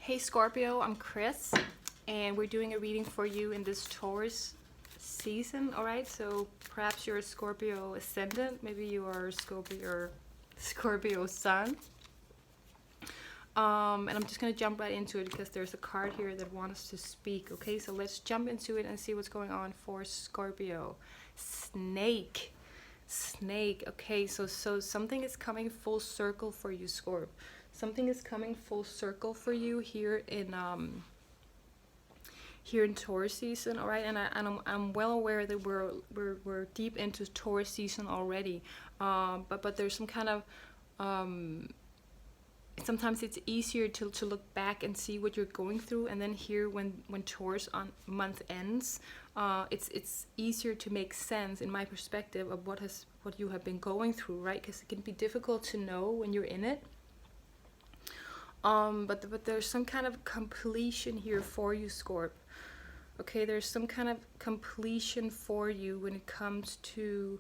Hey Scorpio, I'm Kris, and we're doing a reading for you in this Taurus season. All right, so perhaps you're a Scorpio ascendant, maybe you are a Scorpio sun. And I'm just gonna jump right into it because there's a card here that wants us to speak. Okay, so let's jump into it and see what's going on for Scorpio. Snake. Okay, so something is coming full circle for you, Scorp. Something is coming full circle for you here in Taurus season. All right, and I'm well aware that we're deep into Taurus season already. But there's some kind of sometimes it's easier to look back and see what you're going through, and then here when Taurus on month ends, it's easier to make sense in my perspective of what you have been going through, right? Because it can be difficult to know when you're in it. But there's some kind of completion here for you, Scorp. Okay, there's some kind of completion for you when it comes to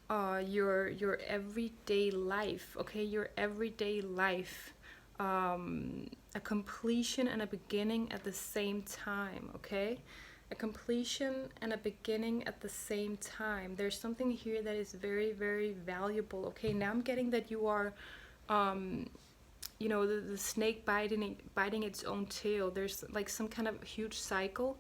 your everyday life. Okay, your everyday life, a completion and a beginning at the same time. Okay, a completion and a beginning at the same time. There's something here that is very, very valuable. Okay, now I'm getting that you are you know, the snake biting its own tail. There's like some kind of huge cycle.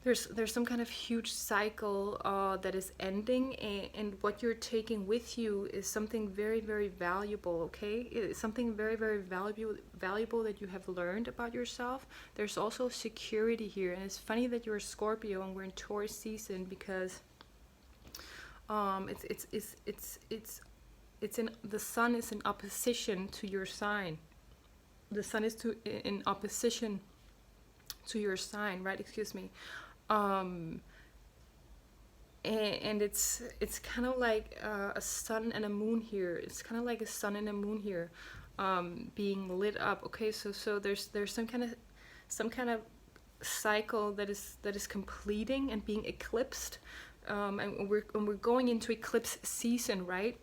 There's some kind of huge cycle that is ending, and what you're taking with you is something very, very valuable. Okay, it's something very, very valuable that you have learned about yourself. There's also security here, and it's funny that you're a Scorpio and we're in Taurus season because it's in the sun is in opposition to your sign. The sun is in opposition to your sign, right? Excuse me. And it's kind of like a sun and a moon here. It's kind of like a sun and a moon here, being lit up. Okay, so there's some kind of cycle that is completing and being eclipsed, and we're going into eclipse season, right?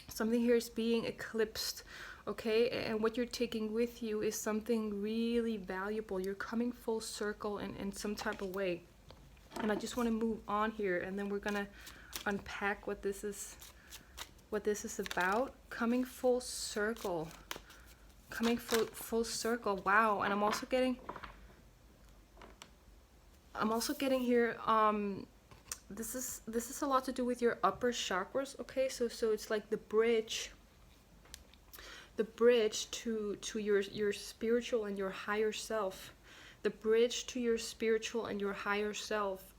Something here is being eclipsed. Okay, and what you're taking with you is something really valuable. You're coming full circle in some type of way, and I just want to move on here, and then we're gonna unpack what this is about. Coming full circle, full circle. Wow. And I'm also getting here this is a lot to do with your upper chakras. Okay, so it's like the bridge to your spiritual and your higher self. The bridge to your spiritual and your higher self,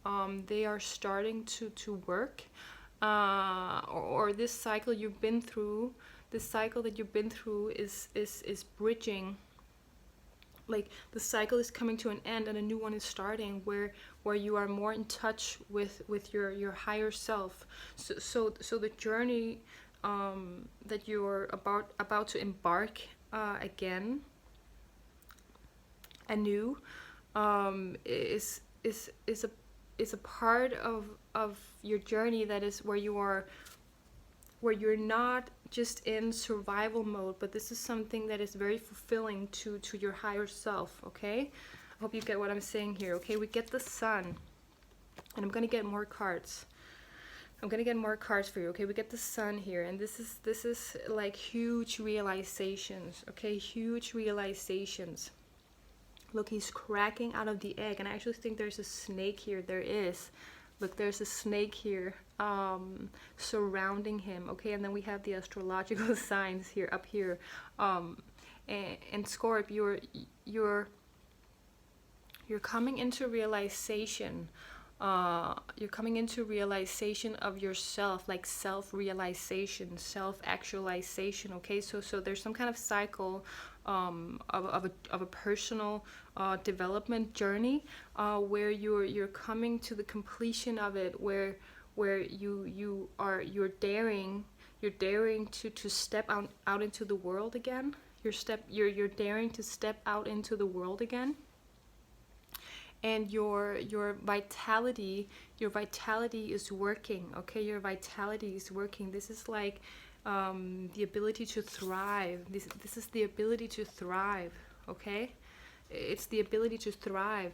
they are starting to work, or this cycle you've been through, is bridging. Like the cycle is coming to an end and a new one is starting, where you are more in touch with your higher self. So the journey that you're about to embark again anew, is a part of your journey that is where you're not just in survival mode, but this is something that is very fulfilling to your higher self. Okay, I hope you get what I'm saying here. Okay, we get the sun, and I'm gonna get more cards. For you. Okay, we get the sun here, and this is like huge realizations. Okay, huge realizations. Look, he's cracking out of the egg, and I actually think there's a snake here. There is. Look, there's a snake here surrounding him. Okay, and then we have the astrological signs here up here. And Scorp, you're coming into realization. You're coming into realization of yourself, like self-realization, self-actualization. Okay, so there's some kind of cycle of a personal development journey, where you're coming to the completion of it, where you're daring to step out into the world again. You're daring to step out into the world again. And your vitality is working. Okay, your vitality is working. This is like the ability to thrive. This is the ability to thrive. Okay, it's the ability to thrive.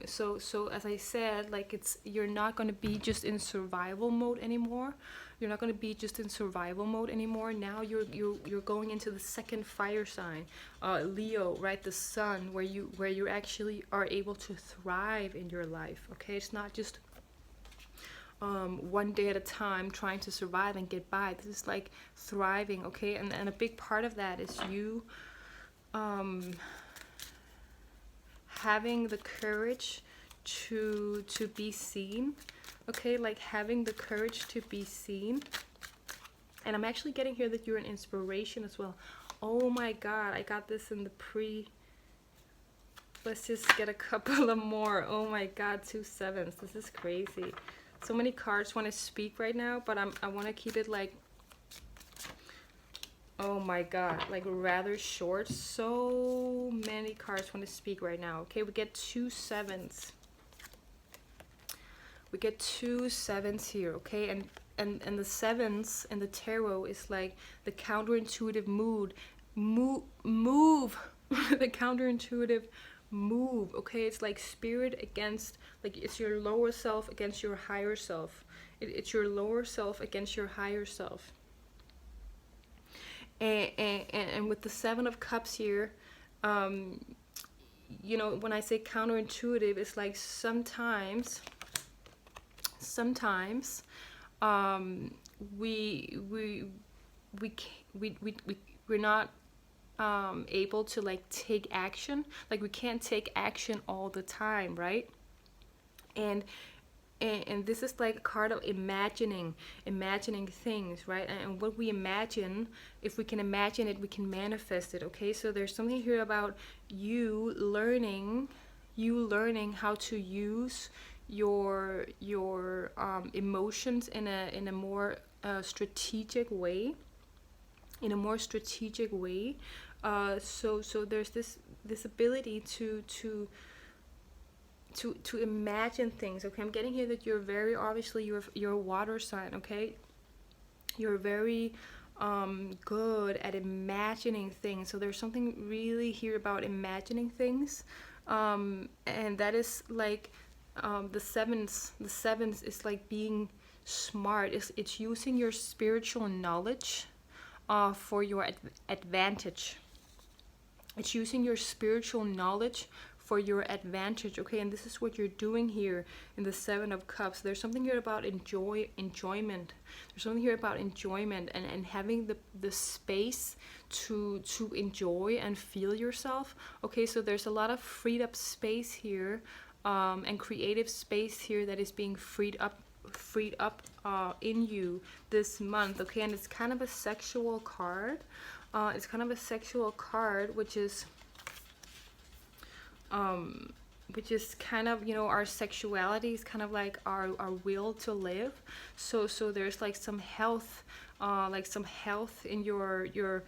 So as I said, like, it's, you're not going to be just in survival mode anymore. You're not going to be just in survival mode anymore. Now you're going into the second fire sign, Leo, right? The sun, where you actually are able to thrive in your life. Okay, it's not just one day at a time trying to survive and get by. This is like thriving. Okay, and a big part of that is you having the courage to be seen. Okay, like having the courage to be seen. And I'm actually getting here that you're an inspiration as well. Oh my god, I got this in the pre. Let's just get a couple of more. Oh my god, 2 sevens. This is crazy. So many cards want to speak right now, but I want to keep it like, oh my god, like rather short. So many cards want to speak right now. Okay, we get 2 sevens. We get 2 sevens here, okay? And the sevens in the tarot is like the counterintuitive move the counterintuitive move. Okay, it's like spirit against, like, it's your lower self against your higher self. It's your lower self against your higher self. And with the 7 of cups here, you know, when I say counterintuitive, it's like sometimes we're not able to like take action. Like, we can't take action all the time, right? And this is like a card of imagining things, right? And what we imagine, if we can imagine it, we can manifest it. Okay, so there's something here about you learning how to use your emotions in a more strategic way. So there's this ability to imagine things. Okay, I'm getting here that you're very, obviously you're a water sign. Okay, you're very good at imagining things. So there's something really here about imagining things, and that is like the sevens is like being smart. It's using your spiritual knowledge for your advantage. It's using your spiritual knowledge for your advantage. Okay, and this is what you're doing here in the 7 of cups. There's something here about enjoyment. There's something here about enjoyment and having the space to enjoy and feel yourself. Okay, so there's a lot of freed up space here, and creative space here that is being freed up in you this month. Okay, and it's kind of a sexual card. It's kind of a sexual card, which is kind of, you know, our sexuality is kind of like our will to live. So there's like some health, in your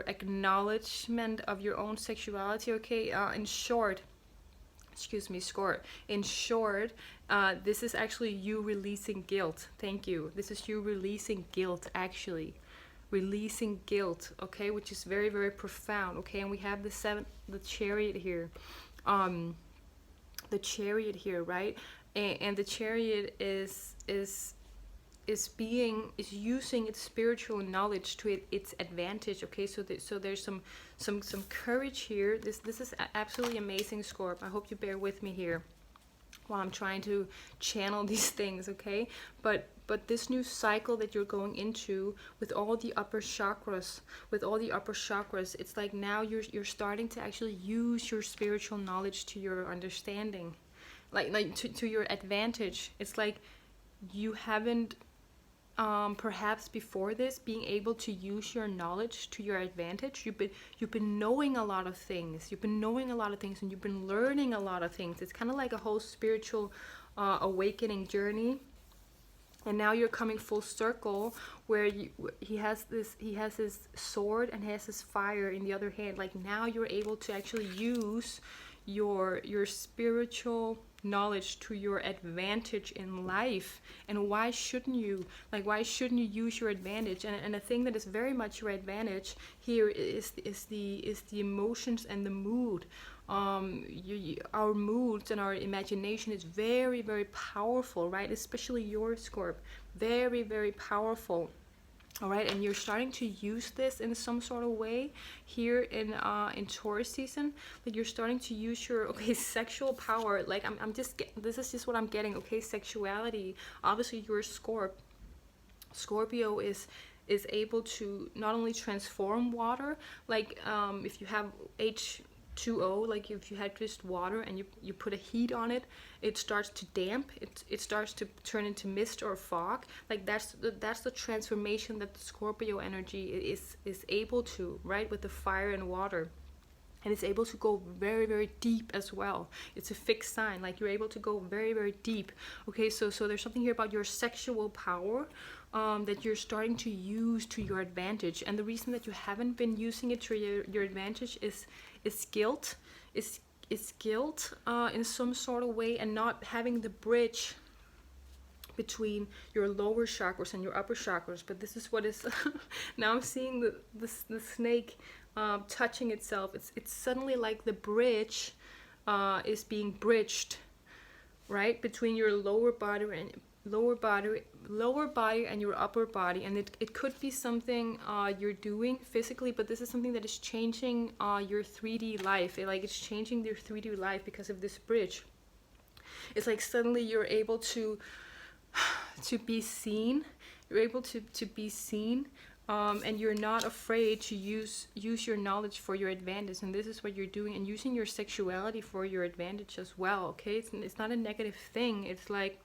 acknowledgement of your own sexuality. Okay, in short, excuse me, in short, this is actually you releasing guilt. Thank you. This is you releasing guilt, actually. Releasing guilt, okay, which is very, very profound. Okay, and we have the chariot here. The chariot here, right? And the chariot is using its spiritual knowledge to its advantage. Okay, so there's some courage here. This is absolutely amazing, Scorp. I hope you bear with me here while I'm trying to channel these things. Okay, but this new cycle that you're going into with all the upper chakras, it's like now you're starting to actually use your spiritual knowledge to your understanding, like to your advantage. It's like you haven't perhaps before this being able to use your knowledge to your advantage. You've been knowing a lot of things. And you've been learning a lot of things. It's kind of like a whole spiritual awakening journey. And now you're coming full circle, where he has his sword and he has his fire in the other hand. Like, now you're able to actually use your spiritual knowledge to your advantage in life. And why shouldn't you? Like, why shouldn't you use your advantage? And a thing that is very much your advantage here is the emotions and the mood. Our moods and our imagination is very, very powerful, right? Especially your Scorp, very, very powerful. All right, and you're starting to use this in some sort of way here in Taurus season. Like, you're starting to use your sexual power. Like, this is just what I'm getting. Okay, sexuality. Obviously, you're Scorpio is able to not only transform water, like if you have H2O, like if you had just water and you put a heat on it, it starts to damp, it starts to turn into mist or fog. Like, that's the transformation that the Scorpio energy is able to, right, with the fire and water. And it's able to go very, very deep as well. It's a fixed sign, like you're able to go very, very deep. Okay, so there's something here about your sexual power that you're starting to use to your advantage. And the reason that you haven't been using it to your advantage is guilt. It's guilt in some sort of way, and not having the bridge between your lower chakras and your upper chakras. But this is what is now I'm seeing the snake touching itself. It's suddenly like the bridge is being bridged, right, between your lower body and your upper body. And it could be something you're doing physically, but this is something that is changing your 3D life. It's changing your 3D life because of this bridge. It's like suddenly you're able to be seen. You're able to be seen. And you're not afraid to use your knowledge for your advantage. And this is what you're doing, and using your sexuality for your advantage as well. Okay, it's not a negative thing. It's like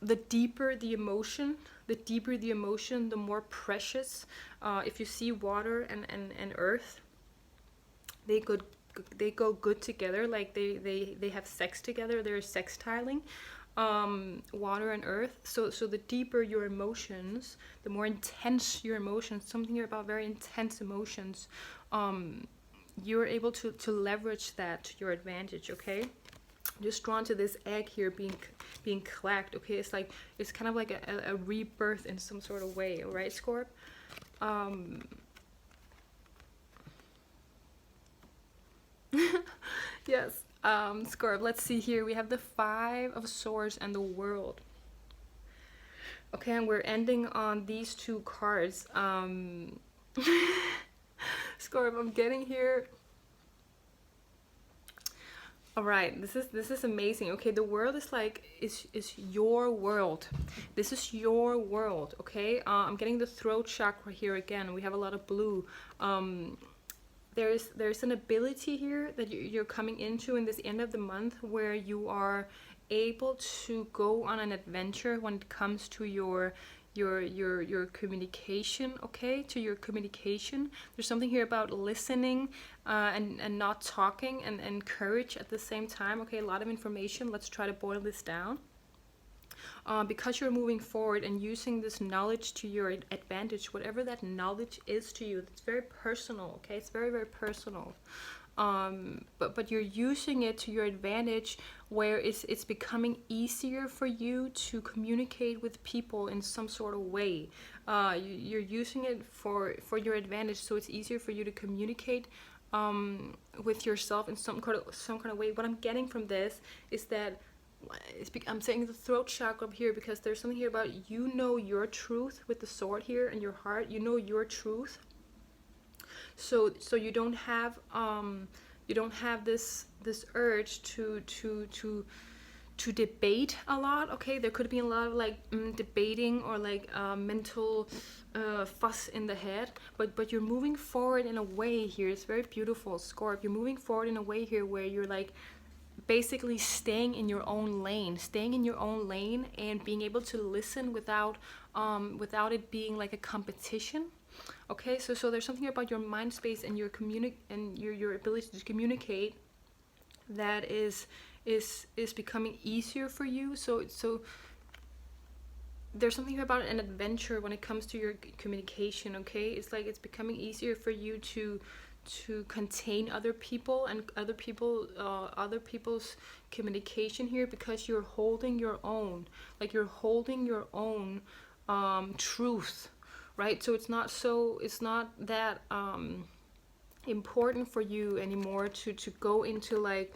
the deeper the emotion, the more precious. If you see water and earth, they go good together. Like they have sex together. They're sextiling. Water and earth. So the deeper your emotions, the more intense your emotions, something here about very intense emotions, you're able to leverage that to your advantage. Okay, I'm just drawn to this egg here being clacked. Okay, it's kind of like a rebirth in some sort of way. All right, Scorp. Yes. Scorp, let's see here. We have the 5 of Swords and the World. Okay, and we're ending on these 2 cards. Scorp, I'm getting here. All right, this is amazing. Okay, the world is is your world. This is your world. Okay, I'm getting the throat chakra here again. We have a lot of blue. There's an ability here that you're coming into in this end of the month, where you are able to go on an adventure when it comes to your communication. Okay, to your communication. There's something here about listening and not talking, and courage at the same time. Okay, a lot of information. Let's try to boil this down. Because you're moving forward and using this knowledge to your advantage, whatever that knowledge is to you, it's very personal. Okay, it's very, very personal. But you're using it to your advantage, where it's becoming easier for you to communicate with people in some sort of way. You're using it for your advantage, so it's easier for you to communicate with yourself in some kind of way. What I'm getting from this is that I'm saying the throat chakra here because there's something here about your truth with the sword here in your heart. Your truth. So you don't have this urge to debate a lot. Okay, there could be a lot of debating or mental fuss in the head, but you're moving forward in a way here. It's very beautiful, Scorp. You're moving forward in a way here where you're basically staying in your own lane and being able to listen without it being like a competition. Okay, so there's something about your mind space and your your ability to communicate that is becoming easier for you. So there's something about an adventure when it comes to your communication. Okay, it's becoming easier for you contain other people and other people's communication here, because you're holding your own, like you're holding your own truth, right? So it's not that important for you anymore to go into like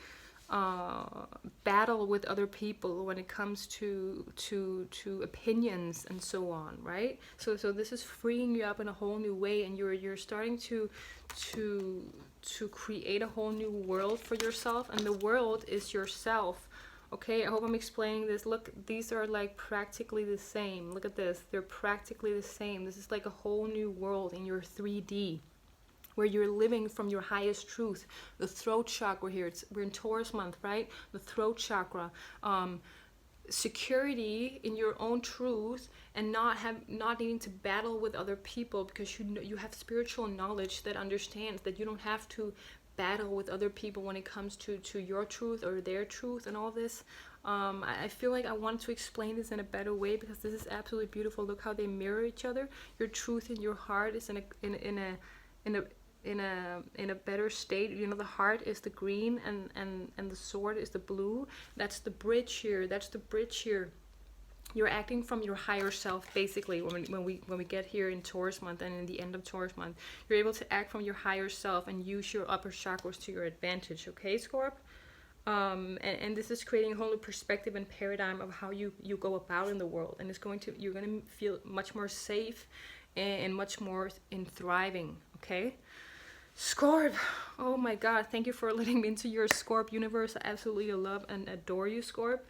battle with other people when it comes to opinions and so on, right? So this is freeing you up in a whole new way, and you're starting to create a whole new world for yourself, and the world is yourself. Okay, I hope I'm explaining this. Look, these are like practically the same. Look at this, they're practically the same. This is like a whole new world in your 3D, where you're living from your highest truth. The throat chakra here, we're in Taurus month, right? The throat chakra, security in your own truth, and not needing to battle with other people, because you have spiritual knowledge that understands that you don't have to battle with other people when it comes to your truth or their truth and all this. I feel like I want to explain this in a better way, because this is absolutely beautiful. Look how they mirror each other. Your truth and your heart is in a better state. You know, the heart is the green, and the sword is the blue. That's the bridge here. You're acting from your higher self, basically. When we get here in Taurus month and in the end of Taurus month, you're able to act from your higher self and use your upper chakras to your advantage. Okay, Scorp? And this is creating a whole new perspective and paradigm of how you go about in the world, and you're going to feel much more safe and much more in thriving. Okay, Scorp, oh my god, thank you for letting me into your Scorp universe. I absolutely love and adore you, Scorp.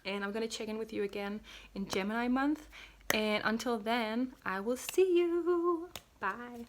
And I'm going to check in with you again in Gemini month. And until then, I will see you. Bye.